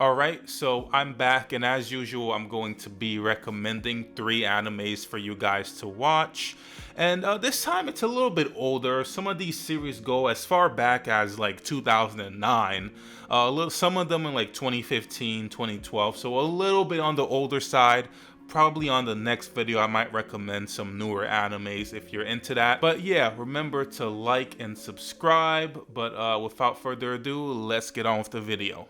Alright, so I'm back, and as usual, I'm going to be recommending 3 animes for you guys to watch. And this time it's a little bit older. Some of these series go as far back as like 2009. Some of them in like 2015, 2012, so a little bit on the older side. Probably on the next video, I might recommend some newer animes if you're into that. But yeah, remember to like and subscribe. But without further ado, let's get on with the video.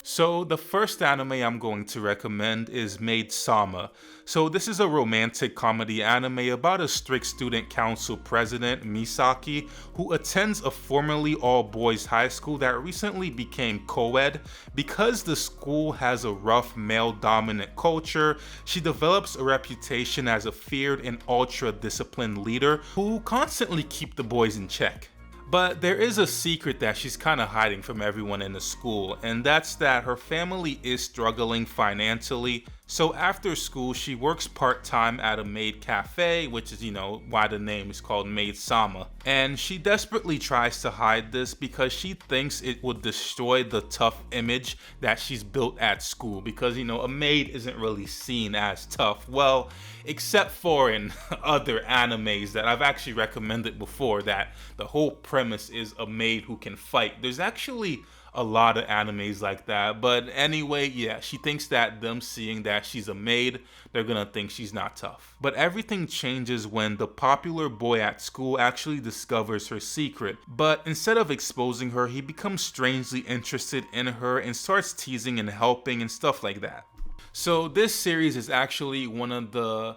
So the first anime I'm going to recommend is Maid Sama. So this is a romantic comedy anime about a strict student council president, Misaki, who attends a formerly all-boys high school that recently became co-ed. Because the school has a rough male-dominant culture, she develops a reputation as a feared and ultra-disciplined leader who constantly keep the boys in check. But there is a secret that she's kind of hiding from everyone in the school, and that's that her family is struggling financially. So after school, she works part-time at a maid cafe, which is, why the name is called Maid Sama. And she desperately tries to hide this because she thinks it would destroy the tough image that she's built at school. Because, a maid isn't really seen as tough. Well, except for in other animes that I've actually recommended before, that the whole premise is a maid who can fight. There's actually a lot of animes like that, but anyway, yeah, she thinks that them seeing that she's a maid, they're gonna think she's not tough. But everything changes when the popular boy at school actually discovers her secret. But instead of exposing her, he becomes strangely interested in her and starts teasing and helping and stuff like that. So this series is actually one of the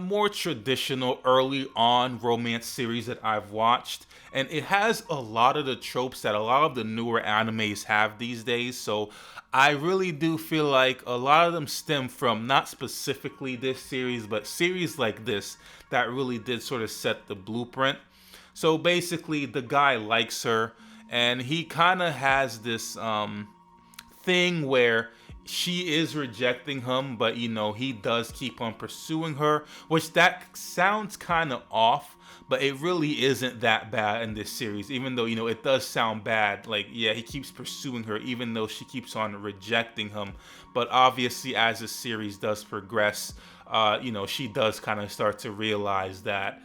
more traditional early on romance series that I've watched, and it has a lot of the tropes that a lot of the newer animes have these days. So I really do feel like a lot of them stem from not specifically this series, but series like this that really did sort of set the blueprint. So basically the guy likes her, and he kind of has this thing where she is rejecting him, but he does keep on pursuing her, which that sounds kind of off, but it really isn't that bad in this series, even though it does sound bad. Like, yeah, he keeps pursuing her even though she keeps on rejecting him. But obviously as the series does progress, she does kind of start to realize that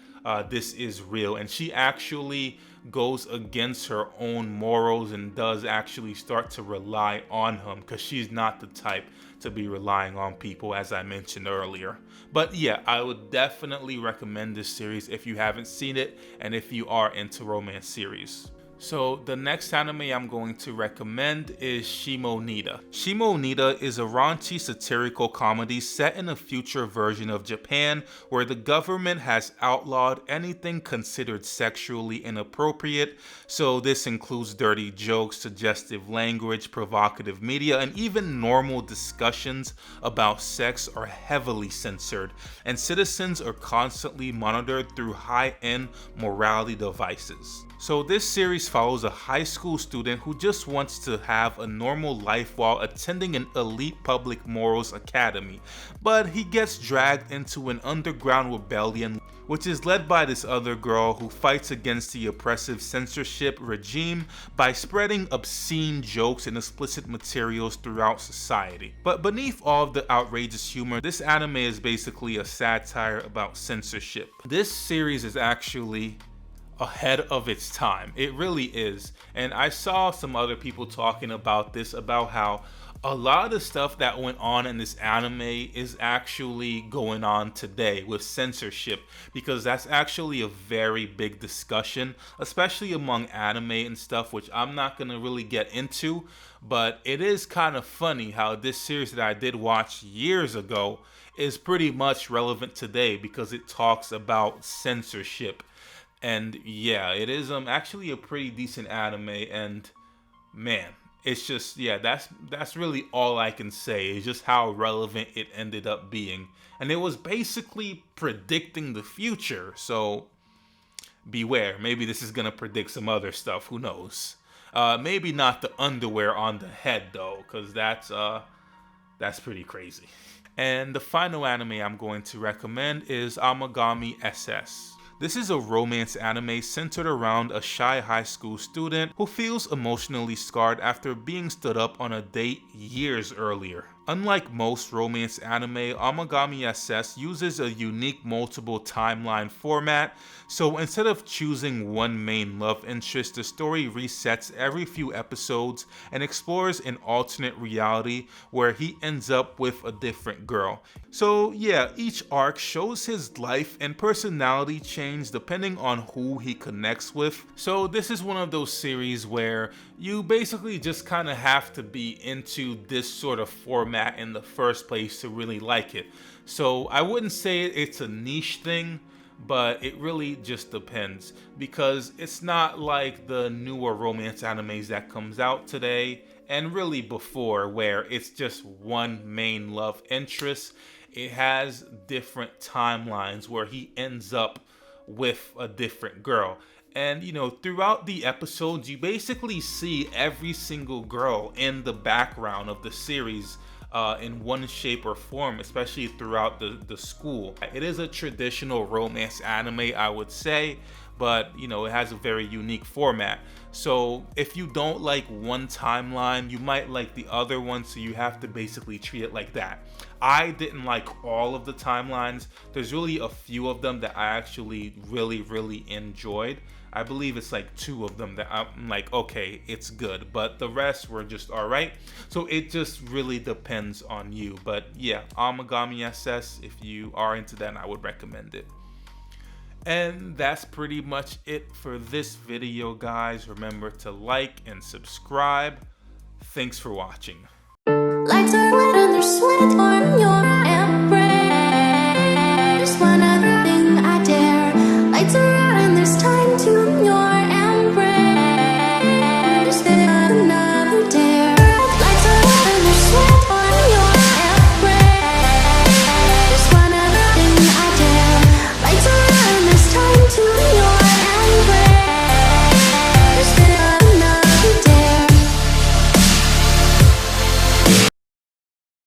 this is real, and she actually goes against her own morals and does actually start to rely on him, because she's not the type to be relying on people, as I mentioned earlier. But yeah, I would definitely recommend this series if you haven't seen it and if you are into romance series. So the next anime I'm going to recommend is SHIMONETA. SHIMONETA is a raunchy satirical comedy set in a future version of Japan where the government has outlawed anything considered sexually inappropriate. So this includes dirty jokes, suggestive language, provocative media, and even normal discussions about sex are heavily censored, and citizens are constantly monitored through high-end morality devices. So this series follows a high school student who just wants to have a normal life while attending an elite public morals academy, but he gets dragged into an underground rebellion which is led by this other girl who fights against the oppressive censorship regime by spreading obscene jokes and explicit materials throughout society. But beneath all of the outrageous humor, this anime is basically a satire about censorship. This series is actually ahead of its time. It really is. And I saw some other people talking about this, about how a lot of the stuff that went on in this anime is actually going on today with censorship, because that's actually a very big discussion, especially among anime and stuff, which I'm not going to really get into. But it is kind of funny how this series that I did watch years ago is pretty much relevant today, because it talks about censorship. And yeah, it is actually a pretty decent anime, and man, it's just, yeah, that's really all I can say, is just how relevant it ended up being. And it was basically predicting the future, so beware. Maybe this is gonna predict some other stuff, who knows. Maybe not the underwear on the head though, because that's pretty crazy. And the final anime I'm going to recommend is Amagami SS. This is a romance anime centered around a shy high school student who feels emotionally scarred after being stood up on a date years earlier. Unlike most romance anime, Amagami SS uses a unique multiple timeline format, so instead of choosing one main love interest, the story resets every few episodes and explores an alternate reality where he ends up with a different girl. So yeah, each arc shows his life and personality change depending on who he connects with. So this is one of those series where you basically just kind of have to be into this sort of format in the first place to really like it. So I wouldn't say it's a niche thing, but it really just depends, because it's not like the newer romance animes that comes out today and really before, where it's just one main love interest. It has different timelines where he ends up with a different girl. And throughout the episodes, you basically see every single girl in the background of the series in one shape or form, especially throughout the school. It is a traditional romance anime, I would say, but it has a very unique format. So if you don't like one timeline, you might like the other one, so you have to basically treat it like that. I didn't like all of the timelines. There's really a few of them that I actually really enjoyed. I believe it's like 2 of them that I'm like, okay, it's good, but the rest were just alright. So it just really depends on you. But yeah, Amagami SS, if you are into that, I would recommend it. And that's pretty much it for this video, guys. Remember to like and subscribe. Thanks for watching. Lights are lit and there's sweat on your eyes.